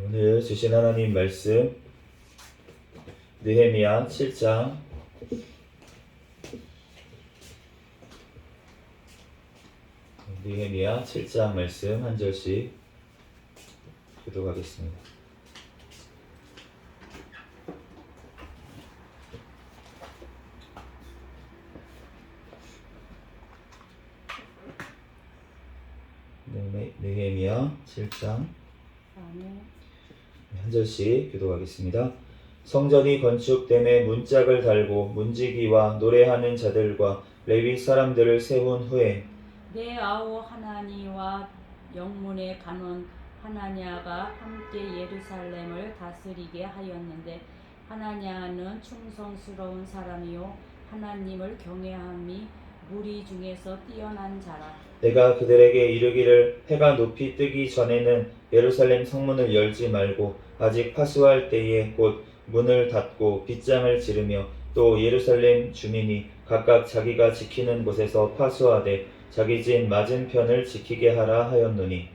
오늘 주신 하나님 말씀 느헤미야 7장 느헤미야 7장 말씀 한 절씩 교독하겠습니다. 느헤미야 7장 한 절씩 교독하겠습니다. 성전이 건축됨에 문짝을 달고 문지기와 노래하는 자들과 레위 사람들을 세운 후에 내 아우 하나니와 영문의 간원 하나냐가 함께 예루살렘을 다스리게 하였는데 하나냐는 충성스러운 사람이요 하나님을 경외함이 무리 중에서 뛰어난 자라. 내가 그들에게 이르기를 해가 높이 뜨기 전에는 예루살렘 성문을 열지 말고 아직 파수할 때에 곧 문을 닫고 빗장을 지르며 또 예루살렘 주민이 각각 자기가 지키는 곳에서 파수하되 자기 집 맞은편을 지키게 하라 하였노니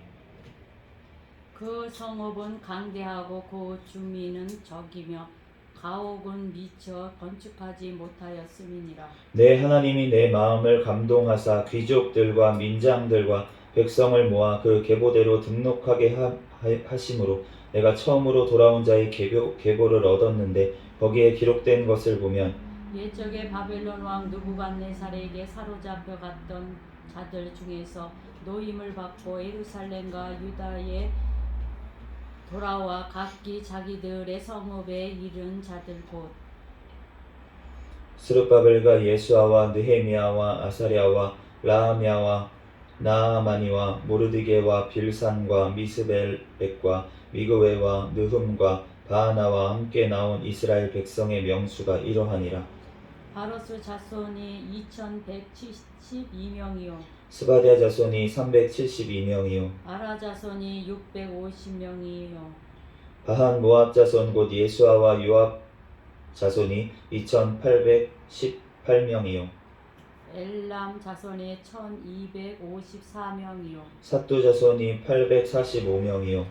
그 성읍은 강대하고 그 주민은 적이며 가옥은 미처 건축하지 못하였음이니라. 내 하나님이 내 마음을 감동하사 귀족들과 민장들과 백성을 모아 그 계보대로 등록하게 하심으로 내가 처음으로 돌아온 자의 계보를 얻었는데 거기에 기록된 것을 보면 옛적에 바벨론 왕 느부갓네살에게 사로잡혀 갔던 자들 중에서 노임을 받고 예루살렘과 유다에 돌아와 각기 자기들의 성읍에 이른 자들 곧 스룹바벨과 예수아와 느헤미야와 아사랴와 라하미야와 나아마니와 모르드게와 빌산과 미스벨렉과 미그웨와 느흠과 바하나와 함께 나온 이스라엘 백성의 명수가 이러하니라. 바로스 자손이 2172명이요 스바랴 자손이 372명이요 아라 자손이 650명이요 바한 모압 자손 곧 예수아와 요압 자손이 2818명이요 엘람 자손이 1254명이요 삿두 자손이 845명이요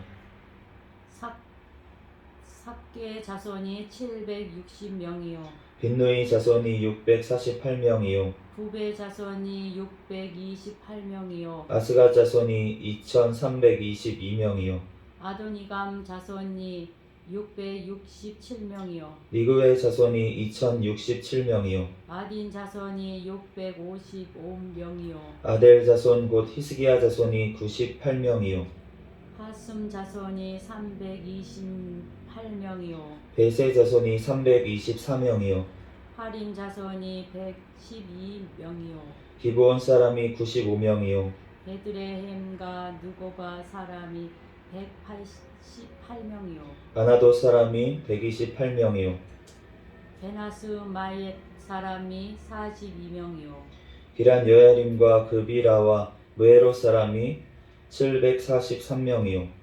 삭게 자손이 760명이요 빈누이 자손이 648명이요 부베 자손이 628명이요 아스가 자손이 2322명이요 아도니감 자손이 667명이요 리그웨 자손이 2067명이요 아딘 자손이 655명이요 아델 자손 곧 히스기야 자손이 98명이요 하숨 자손이 328명이요 베세 자손이 324명이요 하림 자손이 112명이요 기브온 사람이 95명이요 베드레헴과 느고바 사람이 188명이요 아나도 사람이 128명이요 베나스 마옒 사람이 42명이요 기란 여야림과 그비라와 무에로 사람이 743명이요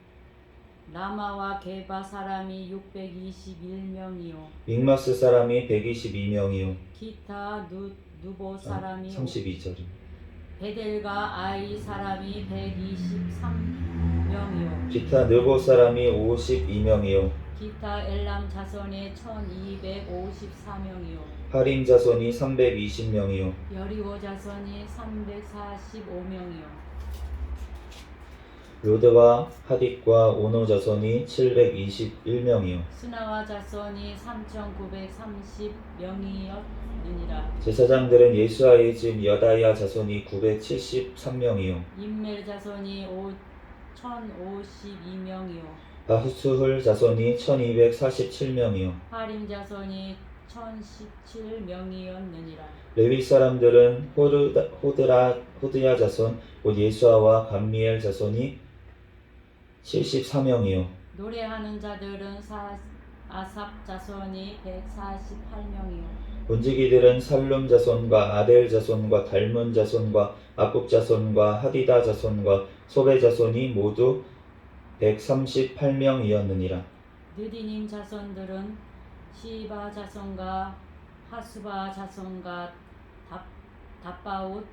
라마와 게바 사람이 621명이요 믹마스 사람이 122명이요 기타 누보 사람이 32절입니다. 베델과 아이 사람이 123명이요 기타 느보 사람이 52명이요 기타 엘람 자손이 1254명이요 하림 자손이 320명이요 여리고 자손이 345명이요 로드와 하딕과 오노 자손이 721명이요 스나와 자손이 3930명이었느니라 제사장들은 예수아의 집 여다야 자손이 973명이요 임멜 자손이 1052명이요 바후스훌 자손이 1247명이요 하림 자손이 1017명이었느니라 레위 사람들은 호드야 자손 곧 예수아와 감미엘 자손이 74명이요 노래하는 자들은 아삽 자손이 148명이요 문지기들은 살룸 자손과 아델 자손과 달문 자손과 아국 자손과 하디다 자손과 소베 자손이 모두 138명이었느니라. 느디님 자손들은 시바 자손과 하수바 자손과 답바웃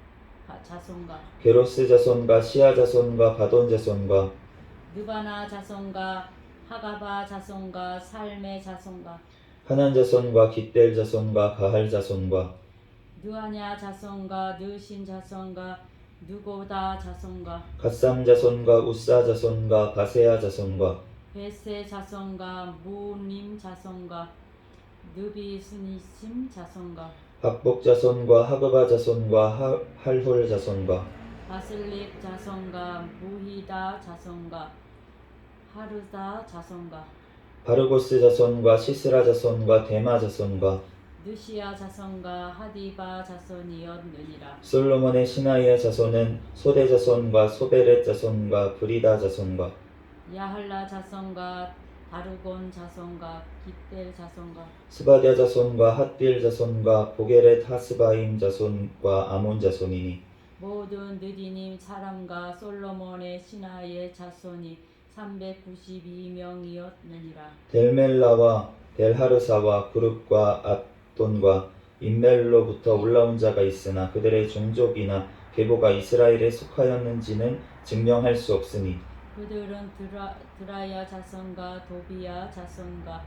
자손과 게로스 자손과 시아 자손과 바돈 자손과 느바나 자손과 하가바 자손과 살메 자손과 하난 자손과 깃델 자손과 가할 자손과 느하냐 자손과 느신 자손과 느고다 자손과 갓삼 자손과 우사 자손과 바세아 자손과 베세 자손과 무님 자손과 느비스니심 자손과 박복 자손과 하그바 자손과 할훌 자손과 바슬릭 자손과 무히다 자손과 하르다 자손과 바르고스 자손과 시스라 자손과 데마 자손과 느시아 자손과 하디바 자손이었느니라. 솔로몬의 시나이의 자손은 소대 자손과 소베렛 자손과 브리다 자손과 야할라 자손과 다르곤 자손과 깃델 자손과 스바디아 자손과 핫딜 자손과 보게렛 하스바임 자손과 아몬 자손이니 모든 느디님 사람과 솔로몬의 신하의 자손이 392명이었느니라. 델멜라와 델하르사와 그룹과 압돈과 인멜로부터 올라온 자가 있으나 그들의 종족이나 계보가 이스라엘에 속하였는지는 증명할 수 없으니 그들은 드라야 자손과 도비야 자손과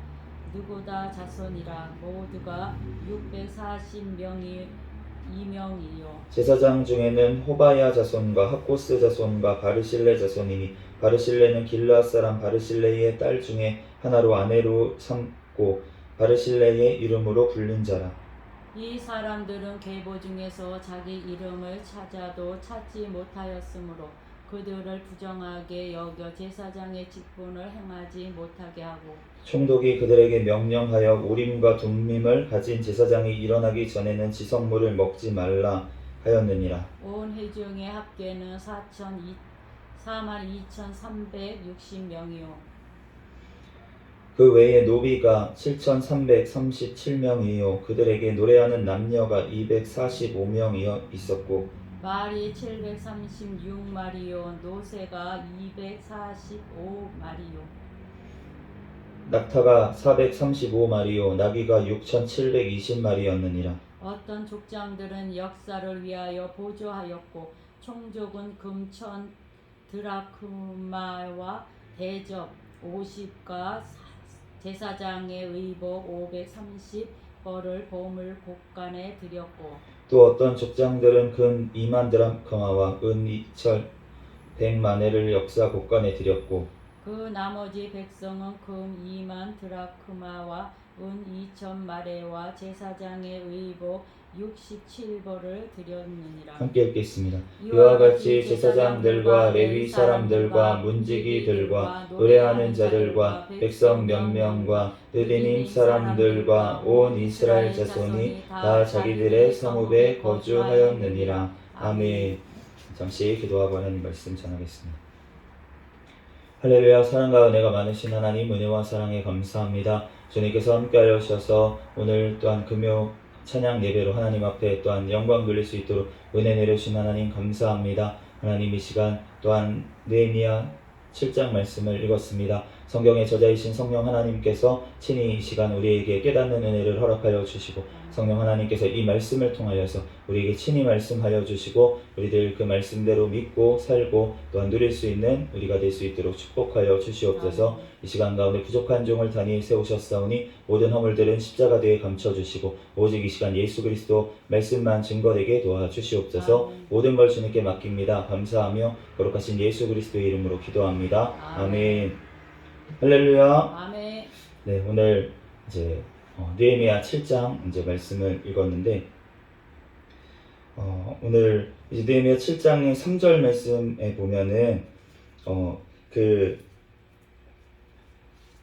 느고다 자손이라. 모두가 640명이요. 제사장 중에는 호바야 자손과 학고스 자손과 바르실레 자손이니 바르실레는 길르앗 사람 바르실레의 딸 중에 하나로 아내로 삼고 바르실레의 이름으로 불린 자라. 이 사람들은 계보 중에서 자기 이름을 찾아도 찾지 못하였으므로 그들을 부정하게 여겨 제사장의 직분을 행하지 못하게 하고 총독이 그들에게 명령하여 우림과 둠밈을 가진 제사장이 일어나기 전에는 지성물을 먹지 말라 하였느니라. 온 회중의 합계는 42,360명이요. 그 외에 노비가 7,337명이요 그들에게 노래하는 남녀가 245명이어 있었고 말이 736마리요 노새가 245마리요 낙타가 435마리요 나귀가 6,720마리였느니라. 어떤 족장들은 역사를 위하여 보조하였고 총족은 금천 드라크마와 대접 50과 제사장의 의복 530벌을 보물 곳간에 드렸고 또 어떤 족장들은 금 2만 드라크마와 은 2,100마네를 역사 곳간에 드렸고 그 나머지 백성은 금 2만 드라크마와 은 2,000마레와 제사장의 의복 67벌을 드렸느니라. 함께 읽겠습니다. 이와 같이 제사장들과 레위 사람들과 문지기들과 노래하는 자들과 백성 몇 명과 느디님 사람들과 온 이스라엘 자손이 다 자기들의 성읍에 거주하였느니라. 아멘. 잠시 기도하고 하나님 말씀 전하겠습니다. 할렐루야. 사랑과 은혜가 많으신 하나님 은혜와 사랑에 감사합니다. 주님께서 함께하여 주셔서 오늘 또한 금요 찬양 예배로 하나님 앞에 또한 영광 돌릴 수 있도록 은혜 내려주신 하나님 감사합니다. 하나님 이 시간 또한 느헤미야 7장 말씀을 읽었습니다. 성경의 저자이신 성령 하나님께서 친히 이 시간 우리에게 깨닫는 은혜를 허락하여 주시고 성령 하나님께서 이 말씀을 통하여서 우리에게 친히 말씀하여 주시고 우리들 그 말씀대로 믿고 살고 또한 누릴 수 있는 우리가 될 수 있도록 축복하여 주시옵소서. 이 시간 가운데 부족한 종을 단히 세우셨사오니 모든 허물들은 십자가대에 감춰주시고 오직 이 시간 예수 그리스도 말씀만 증거되게 도와주시옵소서. 모든 걸 주님께 맡깁니다. 감사하며 거룩하신 예수 그리스도의 이름으로 기도합니다. 아멘. 할렐루야. 아멘. 네, 오늘 이제 느헤미야 7장 이제 말씀을 읽었는데 오늘 이제 느헤미야 7장의 3절 말씀에 보면은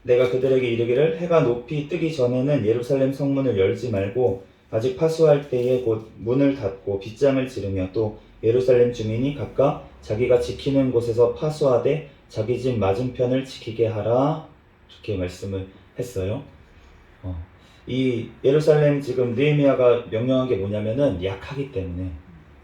내가 그들에게 이르기를 해가 높이 뜨기 전에는 예루살렘 성문을 열지 말고 아직 파수할 때에 곧 문을 닫고 빗장을 지르며 또 예루살렘 주민이 각각 자기가 지키는 곳에서 파수하되 자기 집 맞은편을 지키게 하라 이렇게 말씀을 했어요. 이 예루살렘 지금 느헤미야가 명령한 게 뭐냐면은 약하기 때문에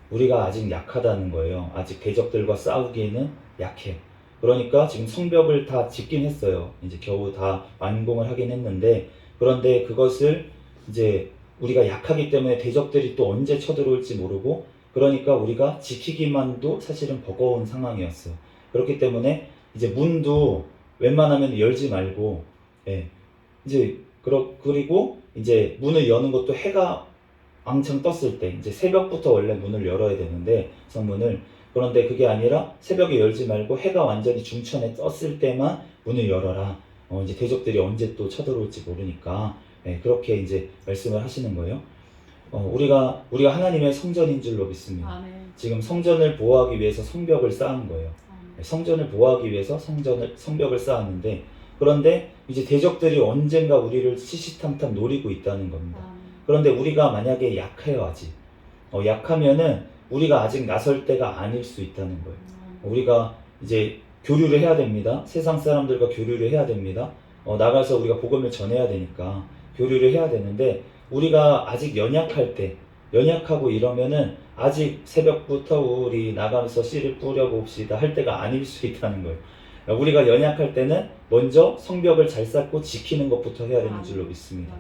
우리가 아직 약하다는 거예요. 아직 대적들과 싸우기에는 약해요. 그러니까 지금 성벽을 다 짓긴 했어요. 이제 겨우 다 완공을 하긴 했는데 그런데 그것을 이제 우리가 약하기 때문에 대적들이 또 언제 쳐들어올지 모르고 그러니까 우리가 지키기만도 사실은 버거운 상황이었어요. 그렇기 때문에 이제 문도 웬만하면 열지 말고, 예, 이제 그리고 이제 문을 여는 것도 해가 왕창 떴을 때, 이제 새벽부터 원래 문을 열어야 되는데 성문을, 그런데 그게 아니라 새벽에 열지 말고 해가 완전히 중천에 떴을 때만 문을 열어라. 이제 대적들이 언제 또 쳐들어올지 모르니까, 예, 그렇게 이제 말씀을 하시는 거예요. 우리가 하나님의 성전인 줄로 믿습니다. 아멘. 지금 성전을 보호하기 위해서 성벽을 쌓은 거예요. 아멘. 성전을 보호하기 위해서 성벽을 쌓았는데, 그런데 이제 대적들이 언젠가 우리를 시시탐탐 노리고 있다는 겁니다. 아멘. 그런데 우리가 만약에 약해요, 아직. 약하면은 우리가 아직 나설 때가 아닐 수 있다는 거예요. 우리가 이제 교류를 해야 됩니다. 세상 사람들과 교류를 해야 됩니다. 나가서 우리가 복음을 전해야 되니까 교류를 해야 되는데, 우리가 아직 연약할 때, 연약하고 이러면은 아직 새벽부터 우리 나가면서 씨를 뿌려봅시다 할 때가 아닐 수 있다는 거예요. 우리가 연약할 때는 먼저 성벽을 잘 쌓고 지키는 것부터 해야 되는 줄로 믿습니다.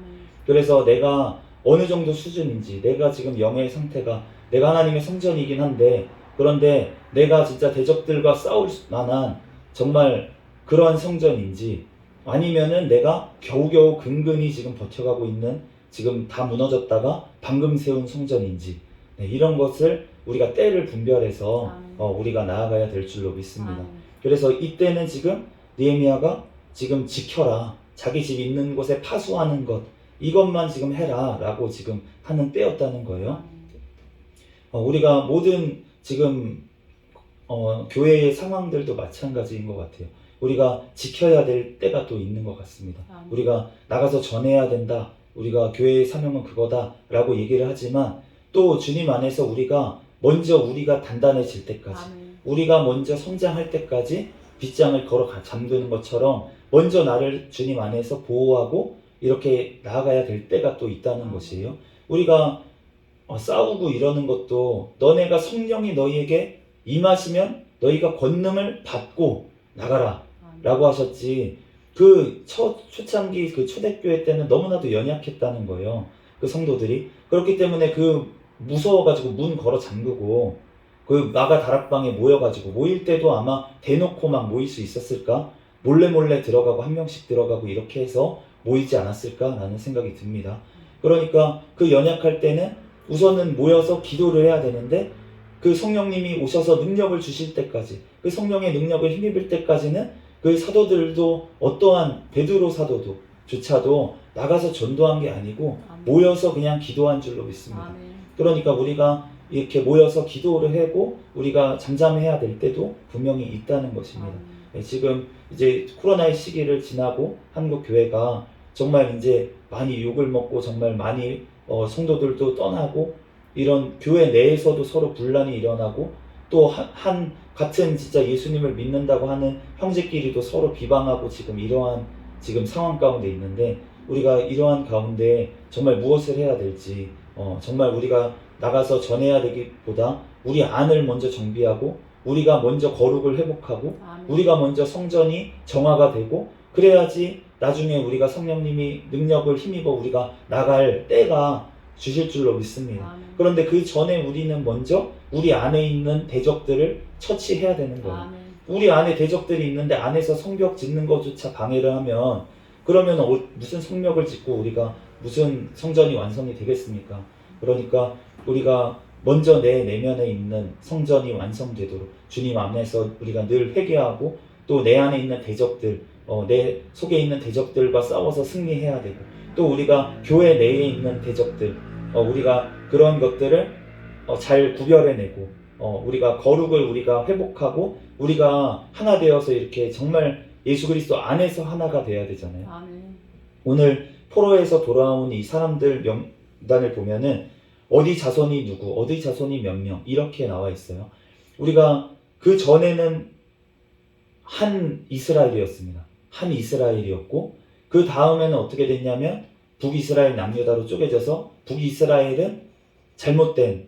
그래서 내가 어느 정도 수준인지, 내가 지금 영의 상태가, 내가 하나님의 성전이긴 한데, 그런데 내가 진짜 대적들과 싸울 만한 정말 그러한 성전인지, 아니면은 내가 겨우겨우 근근히 지금 버텨가고 있는, 지금 다 무너졌다가 방금 세운 성전인지, 네, 이런 것을 우리가 때를 분별해서 우리가 나아가야 될 줄로 믿습니다. 그래서 이때는 지금 느헤미야가 지금 지켜라, 자기 집 있는 곳에 파수하는 것, 이것만 지금 해라 라고 지금 하는 때였다는 거예요. 우리가 모든 지금 교회의 상황들도 마찬가지인 것 같아요. 우리가 지켜야 될 때가 또 있는 것 같습니다. 우리가 나가서 전해야 된다, 우리가 교회의 사명은 그거다 라고 얘기를 하지만, 또 주님 안에서 우리가 단단해질 때까지, 우리가 먼저 성장할 때까지 빗장을 걸어 잠드는 것처럼 먼저 나를 주님 안에서 보호하고 이렇게 나아가야 될 때가 또 있다는 것이에요. 우리가 싸우고 이러는 것도, 너네가 성령이 너희에게 임하시면 너희가 권능을 받고 나가라 라고 하셨지, 그 초창기 그 초대교회 때는 너무나도 연약했다는 거예요, 그 성도들이. 그렇기 때문에 무서워가지고 문 걸어 잠그고 그 마가 다락방에 모여가지고, 모일 때도 아마 대놓고 막 모일 수 있었을까? 몰래 들어가고 한 명씩 들어가고 이렇게 해서 모이지 않았을까라는 생각이 듭니다. 그러니까 그 연약할 때는 우선은 모여서 기도를 해야 되는데, 그 성령님이 오셔서 능력을 주실 때까지, 그 성령의 능력을 힘입을 때까지는 그 사도들도, 어떠한 베드로 사도도 조차도 나가서 전도한 게 아니고 모여서 그냥 기도한 줄로 믿습니다. 그러니까 우리가 이렇게 모여서 기도를 하고 우리가 잠잠해야 될 때도 분명히 있다는 것입니다. 지금 이제 코로나의 시기를 지나고 한국 교회가 정말 이제 많이 욕을 먹고, 정말 많이 성도들도 떠나고, 이런 교회 내에서도 서로 분란이 일어나고, 또 같은 진짜 예수님을 믿는다고 하는 형제끼리도 서로 비방하고, 이러한 상황 가운데 있는데, 우리가 이러한 가운데 정말 무엇을 해야 될지, 정말 우리가 나가서 전해야 되기보다 우리 안을 먼저 정비하고, 우리가 먼저 거룩을 회복하고, 우리가 먼저 성전이 정화가 되고, 그래야지 나중에 우리가 성령님이 능력을 힘입어 우리가 나갈 때가 주실 줄로 믿습니다. 그런데 그 전에 우리는 먼저 우리 안에 있는 대적들을 처치해야 되는 거예요. 우리 안에 대적들이 있는데 안에서 성벽 짓는 것조차 방해를 하면, 그러면 무슨 성벽을 짓고 우리가 무슨 성전이 완성이 되겠습니까? 그러니까 우리가 먼저 내 내면에 있는 성전이 완성되도록 주님 안에서 우리가 늘 회개하고, 또 내 안에 있는 대적들, 내 속에 있는 대적들과 싸워서 승리해야 되고, 또 우리가 교회 내에 있는 대적들, 우리가 그런 것들을 잘 구별해내고, 우리가 거룩을 우리가 회복하고, 우리가 하나 되어서 이렇게 정말 예수 그리스도 안에서 하나가 되어야 되잖아요. 오늘 포로에서 돌아온 이 사람들 명단을 보면은 어디 자손이 누구, 어디 자손이 몇 명, 이렇게 나와 있어요. 우리가 그 전에는 한 이스라엘이었습니다. 한 이스라엘이었고, 그 다음에는 어떻게 됐냐면 북이스라엘 남유다로 쪼개져서 북이스라엘은 잘못된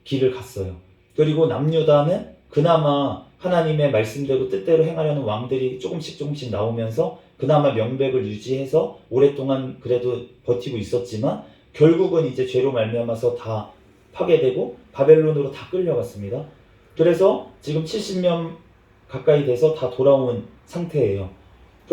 길을 갔어요. 그리고 남유다는 그나마 하나님의 말씀대로 뜻대로 행하려는 왕들이 조금씩 나오면서 그나마 명백을 유지해서 오랫동안 그래도 버티고 있었지만, 결국은 이제 죄로 말미암아서 다 파괴되고 바벨론으로 다 끌려갔습니다. 그래서 지금 70년 가까이 돼서 다 돌아온 상태예요.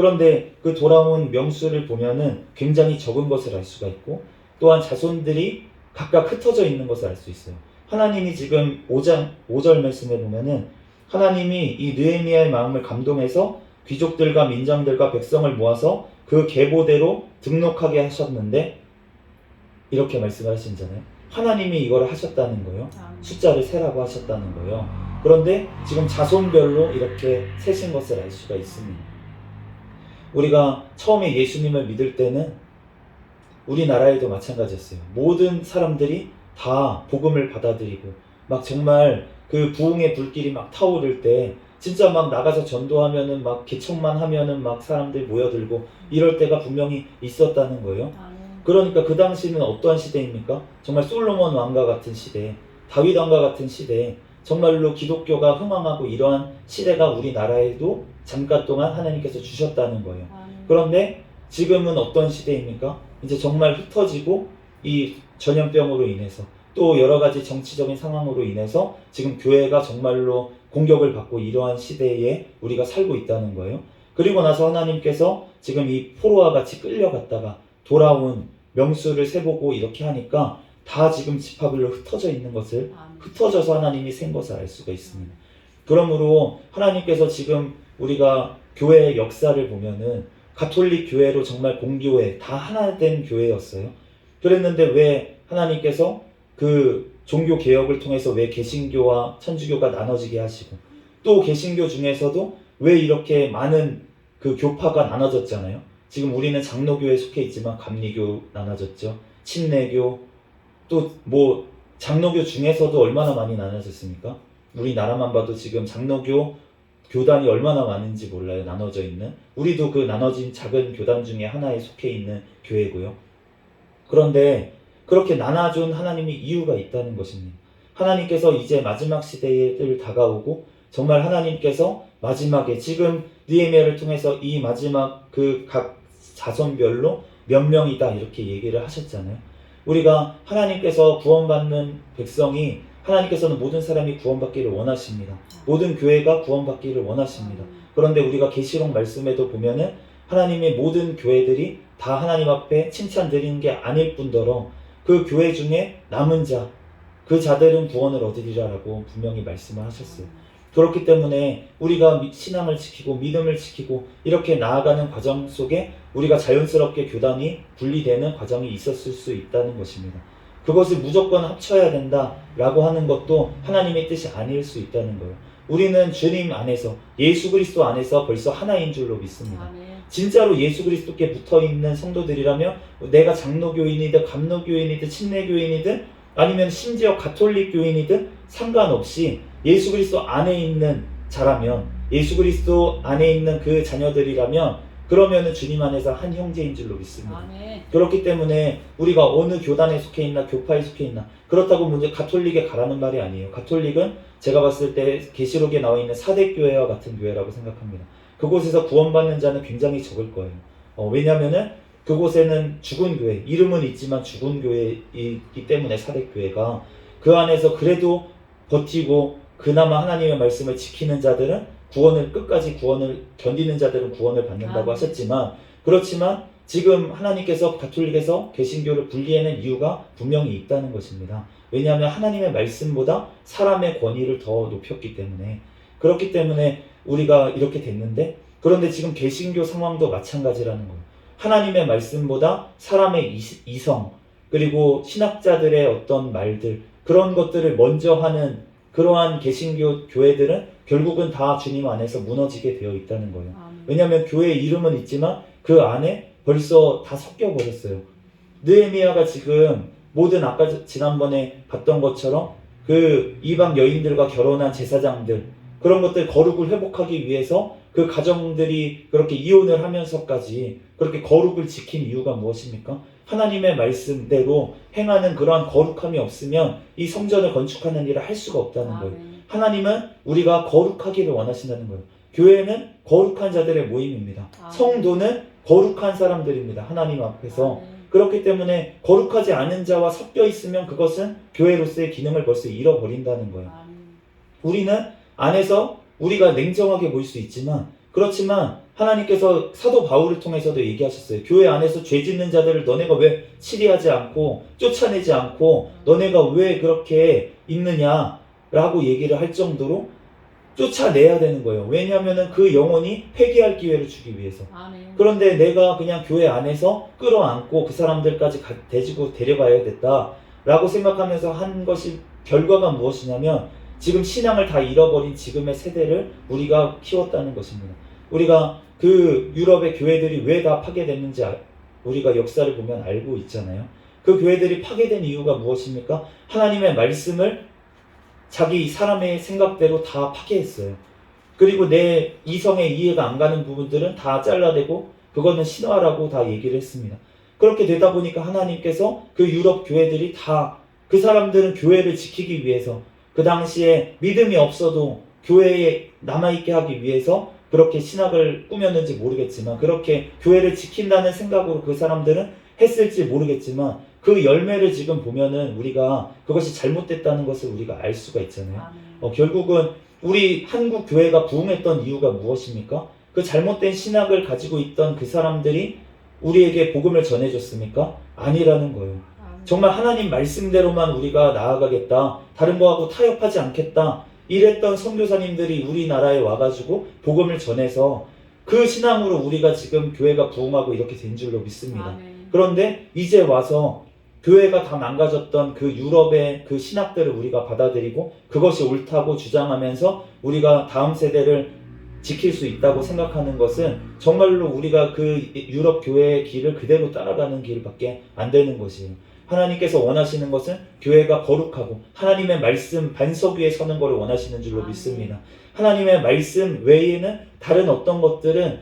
그런데 그 돌아온 명수를 보면은 굉장히 적은 것을 알 수가 있고 또한 자손들이 각각 흩어져 있는 것을 알 수 있어요. 하나님이 지금 5절 말씀에 보면은 하나님이 이 느헤미야의 마음을 감동해서 귀족들과 민장들과 백성을 모아서 그 계보대로 등록하게 하셨는데 이렇게 말씀을 하시잖아요. 하나님이 이걸 하셨다는 거예요. 숫자를 세라고 하셨다는 거예요. 그런데 지금 자손별로 이렇게 세신 것을 알 수가 있습니다. 우리가 처음에 예수님을 믿을 때는 우리나라에도 마찬가지였어요. 모든 사람들이 다 복음을 받아들이고 막 정말 그 부흥의 불길이 막 타오를 때 진짜 막 나가서 전도하면은 막 개척만 하면은 막 사람들 모여들고 이럴 때가 분명히 있었다는 거예요. 그러니까 그 당시는 어떠한 시대입니까? 정말 솔로몬 왕과 같은 시대, 다윗 왕과 같은 시대, 정말로 기독교가 흥황하고 이러한 시대가 우리나라에도 잠깐 동안 하나님께서 주셨다는 거예요. 그런데 지금은 어떤 시대입니까? 이제 정말 흩어지고 이 전염병으로 인해서 또 여러 가지 정치적인 상황으로 인해서 지금 교회가 정말로 공격을 받고 이러한 시대에 우리가 살고 있다는 거예요. 그리고 나서 하나님께서 지금 이 포로와 같이 끌려갔다가 돌아온 명수를 세보고 이렇게 하니까 다 지금 지파별로 흩어져 있는 것을 흩어져서 하나님이 센 것을 알 수가 있습니다. 그러므로 하나님께서 지금 우리가 교회의 역사를 보면은 가톨릭 교회로 정말 공교회 다 하나 된 교회였어요. 그랬는데 왜 하나님께서 그 종교 개혁을 통해서 왜 개신교와 천주교가 나눠지게 하시고 또 개신교 중에서도 왜 이렇게 많은 그 교파가 나눠졌잖아요. 지금 우리는 장로교에 속해 있지만 감리교 나눠졌죠. 침례교 또 뭐 장로교 중에서도 얼마나 많이 나눠졌습니까? 우리나라만 봐도 지금 장로교 교단이 얼마나 많은지 몰라요. 나눠져 있는. 우리도 그 나눠진 작은 교단 중에 하나에 속해 있는 교회고요. 그런데 그렇게 나눠준 하나님이 이유가 있다는 것입니다. 하나님께서 이제 마지막 시대를 다가오고 정말 하나님께서 마지막에 지금 느헤미야를 통해서 이 마지막 그 각 자손별로 몇 명이다 이렇게 얘기를 하셨잖아요. 우리가 하나님께서 구원받는 백성이 하나님께서는 모든 사람이 구원받기를 원하십니다. 모든 교회가 구원받기를 원하십니다. 그런데 우리가 계시록 말씀에도 보면은 하나님의 모든 교회들이 다 하나님 앞에 칭찬드리는 게 아닐 뿐더러 그 교회 중에 남은 자, 그 자들은 구원을 얻으리라라고 분명히 말씀을 하셨어요. 그렇기 때문에 우리가 신앙을 지키고 믿음을 지키고 이렇게 나아가는 과정 속에 우리가 자연스럽게 교단이 분리되는 과정이 있었을 수 있다는 것입니다. 그것을 무조건 합쳐야 된다라고 하는 것도 하나님의 뜻이 아닐 수 있다는 거예요. 우리는 주님 안에서 예수 그리스도 안에서 벌써 하나인 줄로 믿습니다. 진짜로 예수 그리스도께 붙어있는 성도들이라면 내가 장로교인이든 감로교인이든 침례교인이든 아니면 심지어 가톨릭 교인이든 상관없이 예수 그리스도 안에 있는 자라면 예수 그리스도 안에 있는 그 자녀들이라면 그러면은 주님 안에서 한 형제인 줄로 믿습니다. 그렇기 때문에 우리가 어느 교단에 속해 있나 교파에 속해 있나 그렇다고 먼저 가톨릭에 가라는 말이 아니에요. 가톨릭은 제가 봤을 때 계시록에 나와 있는 사대교회와 같은 교회라고 생각합니다. 그곳에서 구원받는 자는 굉장히 적을 거예요. 왜냐하면은 그곳에는 죽은 교회, 이름은 있지만 죽은 교회이기 때문에 사대교회가 그 안에서 그래도 버티고 그나마 하나님의 말씀을 지키는 자들은 구원을 끝까지 구원을 견디는 자들은 구원을 받는다고 하셨지만 그렇지만 지금 하나님께서 가톨릭에서 개신교를 분리해낸 이유가 분명히 있다는 것입니다. 왜냐하면 하나님의 말씀보다 사람의 권위를 더 높였기 때문에 그렇기 때문에 우리가 이렇게 됐는데 그런데 지금 개신교 상황도 마찬가지라는 거예요. 하나님의 말씀보다 사람의 이성 그리고 신학자들의 어떤 말들 그런 것들을 먼저 하는 그러한 개신교 교회들은 결국은 다 주님 안에서 무너지게 되어 있다는 거예요. 왜냐하면 교회 이름은 있지만 그 안에 벌써 다 섞여 버렸어요. 느헤미야가 지금 모든 아까 지난번에 봤던 것처럼 그 이방 여인들과 결혼한 제사장들 그런 것들 거룩을 회복하기 위해서 그 가정들이 그렇게 이혼을 하면서까지 그렇게 거룩을 지킨 이유가 무엇입니까? 하나님의 말씀대로 행하는 그러한 거룩함이 없으면 이 성전을 건축하는 일을 할 수가 없다는 거예요. 하나님은 우리가 거룩하기를 원하신다는 거예요. 교회는 거룩한 자들의 모임입니다. 성도는 거룩한 사람들입니다. 하나님 앞에서. 그렇기 때문에 거룩하지 않은 자와 섞여 있으면 그것은 교회로서의 기능을 벌써 잃어버린다는 거예요. 우리는 안에서 우리가 냉정하게 보일 수 있지만 그렇지만 하나님께서 사도 바울을 통해서도 얘기하셨어요. 교회 안에서 죄 짓는 자들을 너네가 왜 치리하지 않고 쫓아내지 않고 너네가 왜 그렇게 있느냐라고 얘기를 할 정도로 쫓아내야 되는 거예요. 왜냐하면 그 영혼이 회개할 기회를 주기 위해서. 아멘. 그런데 내가 그냥 교회 안에서 끌어안고 그 사람들까지 데리고 데려가야겠다라고 생각하면서 한 것이 결과가 무엇이냐면 지금 신앙을 다 잃어버린 지금의 세대를 우리가 키웠다는 것입니다. 우리가 그 유럽의 교회들이 왜 다 파괴됐는지 우리가 역사를 보면 알고 있잖아요. 그 교회들이 파괴된 이유가 무엇입니까? 하나님의 말씀을 자기 사람의 생각대로 다 파괴했어요. 그리고 내 이성의 이해가 안 가는 부분들은 다 잘라내고 그거는 신화라고 다 얘기를 했습니다. 그렇게 되다 보니까 하나님께서 그 유럽 교회들이 다 그 사람들은 교회를 지키기 위해서 그 당시에 믿음이 없어도 교회에 남아있게 하기 위해서 그렇게 신학을 꾸몄는지 모르겠지만 그렇게 교회를 지킨다는 생각으로 그 사람들은 했을지 모르겠지만 그 열매를 지금 보면은 우리가 그것이 잘못됐다는 것을 우리가 알 수가 있잖아요. 결국은 우리 한국 교회가 부흥했던 이유가 무엇입니까? 그 잘못된 신학을 가지고 있던 그 사람들이 우리에게 복음을 전해줬습니까? 아니라는 거예요. 정말 하나님 말씀대로만 우리가 나아가겠다, 다른 거하고 타협하지 않겠다 이랬던 선교사님들이 우리나라에 와가지고 복음을 전해서 그 신앙으로 우리가 지금 교회가 부흥하고 이렇게 된 줄로 믿습니다. 그런데 이제 와서 교회가 다 망가졌던 그 유럽의 그 신학들을 우리가 받아들이고 그것이 옳다고 주장하면서 우리가 다음 세대를 지킬 수 있다고 생각하는 것은 정말로 우리가 그 유럽 교회의 길을 그대로 따라가는 길밖에 안 되는 것이에요. 하나님께서 원하시는 것은 교회가 거룩하고 하나님의 말씀 반석 위에 서는 것을 원하시는 줄로 믿습니다. 하나님의 말씀 외에는 다른 어떤 것들은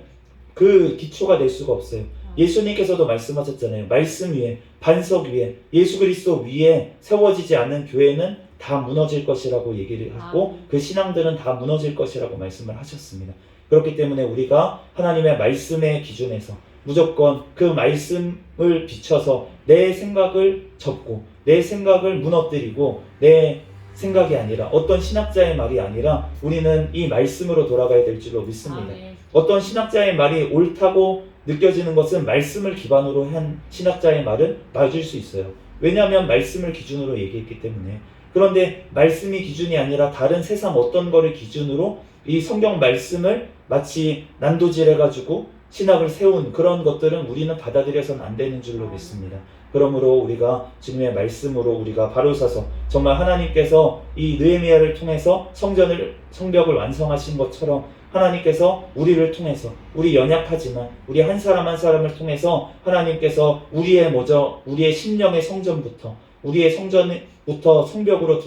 그 기초가 될 수가 없어요. 예수님께서도 말씀하셨잖아요. 말씀 위에, 반석 위에, 예수 그리스도 위에 세워지지 않는 교회는 다 무너질 것이라고 얘기를 하고 그 신앙들은 다 무너질 것이라고 말씀을 하셨습니다. 그렇기 때문에 우리가 하나님의 말씀의 기준에서 무조건 그 말씀을 비춰서 내 생각을 접고 내 생각을 무너뜨리고 내 생각이 아니라 어떤 신학자의 말이 아니라 우리는 이 말씀으로 돌아가야 될 줄로 믿습니다. 어떤 신학자의 말이 옳다고 느껴지는 것은 말씀을 기반으로 한 신학자의 말은 맞을 수 있어요. 왜냐하면 말씀을 기준으로 얘기했기 때문에. 그런데 말씀이 기준이 아니라 다른 세상 어떤 거를 기준으로 이 성경 말씀을 마치 난도질해가지고 신학을 세운 그런 것들은 우리는 받아들여서는 안 되는 줄로 믿습니다. 그러므로 우리가 주님의 말씀으로 우리가 바로 서서 정말 하나님께서 이 느헤미야를 통해서 성벽을 완성하신 것처럼 하나님께서 우리를 통해서 우리 연약하지만 우리 한 사람 한 사람을 통해서 하나님께서 우리의 심령의 성전부터 우리의 성전부터 성벽으로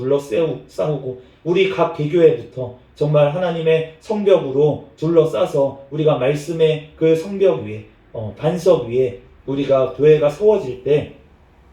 싸우고 우리 각 개교회부터 정말 하나님의 성벽으로 둘러싸서 우리가 말씀의 그 성벽 위에 반석 위에 우리가 교회가 세워질 때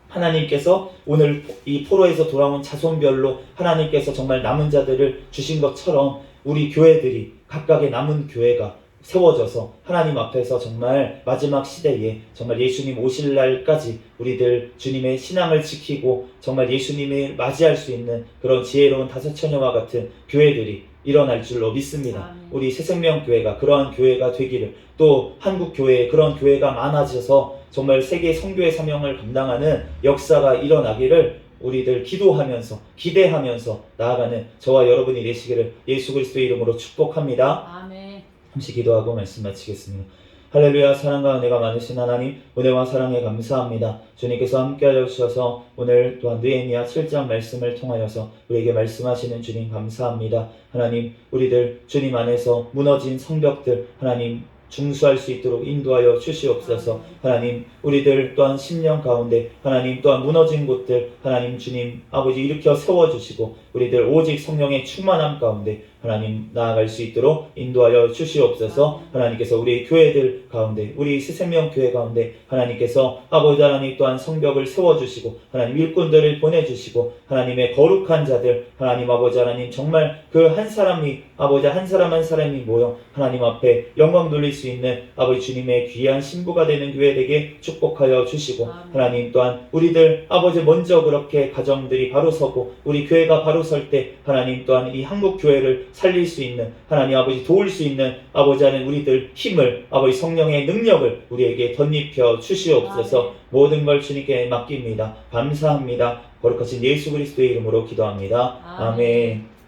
하나님께서 오늘 이 포로에서 돌아온 자손별로 하나님께서 정말 남은 자들을 주신 것처럼 우리 교회들이 각각의 남은 교회가 세워져서 하나님 앞에서 정말 마지막 시대에 정말 예수님 오실 날까지 우리들 주님의 신앙을 지키고 정말 예수님을 맞이할 수 있는 그런 지혜로운 다섯처녀와 같은 교회들이 일어날 줄로 믿습니다. 우리 새생명교회가 그러한 교회가 되기를, 또 한국교회에 그런 교회가 많아져서 정말 세계 선교의 사명을 감당하는 역사가 일어나기를 우리들 기도하면서 기대하면서 나아가는 저와 여러분이 되시기를 예수 그리스도의 이름으로 축복합니다. 아멘. 잠시 기도하고 말씀 마치겠습니다. 할렐루야. 사랑과 은혜가 많으신 하나님, 은혜와 사랑에 감사합니다. 주님께서 함께하여 주셔서 오늘 또한 느헤미야 7장 말씀을 통하여서 우리에게 말씀하시는 주님 감사합니다. 하나님, 우리들 주님 안에서 무너진 성벽들 하나님 중수할 수 있도록 인도하여 주시옵소서. 하나님, 우리들 또한 심령 가운데 하나님 또한 무너진 곳들 하나님 주님 아버지 일으켜 세워주시고 우리들 오직 성령의 충만함 가운데 하나님 나아갈 수 있도록 인도하여 주시옵소서. 하나님께서 우리 교회들 가운데 우리 새생명교회 가운데 하나님께서 아버지 하나님 또한 성벽을 세워주시고 하나님 일꾼들을 보내주시고 하나님의 거룩한 자들 하나님 아버지 하나님 정말 그 한 사람이 아버지 한 사람 한 사람이 모여 하나님 앞에 영광 돌릴 수 있는 아버지 주님의 귀한 신부가 되는 교회 되게 축복하여 주시고 하나님 또한 우리들 아버지 먼저 그렇게 가정들이 바로 서고 우리 교회가 바로 설 때 하나님 또한 이 한국 교회를 살릴 수 있는 하나님 아버지 도울 수 있는 아버지 하는 우리들 힘을 아버지 성령의 능력을 우리에게 덧입혀 주시옵소서. 모든 걸 주님께 맡깁니다. 감사합니다. 거룩하신 예수 그리스도의 이름으로 기도합니다. 아멘.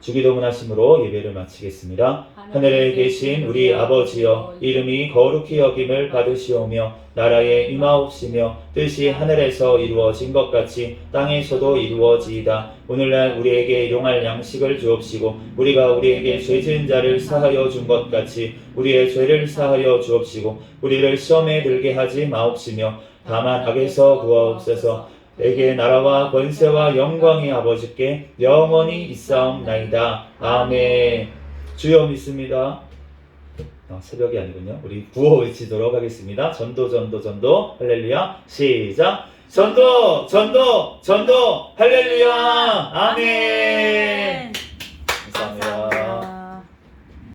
주기도문 하심으로 예배를 마치겠습니다. 하늘에 계신 우리 아버지여, 이름이 거룩히 여김을 받으시오며 나라에 임하옵시며 뜻이 하늘에서 이루어진 것 같이 땅에서도 이루어지이다. 오늘날 우리에게 일용할 양식을 주옵시고 우리가 우리에게 죄 지은 자를 사하여 준 것 같이 우리의 죄를 사하여 주옵시고 우리를 시험에 들게 하지 마옵시며 다만 악에서 구하옵소서. 내게 나라와 권세와 영광이 아버지께 영원히 있사옵나이다. 아멘. 주여 믿습니다. 새벽이 아니군요. 우리 구호 외치도록 하겠습니다. 전도 전도 전도 할렐루야. 시작. 전도 전도 전도 할렐루야. 아멘.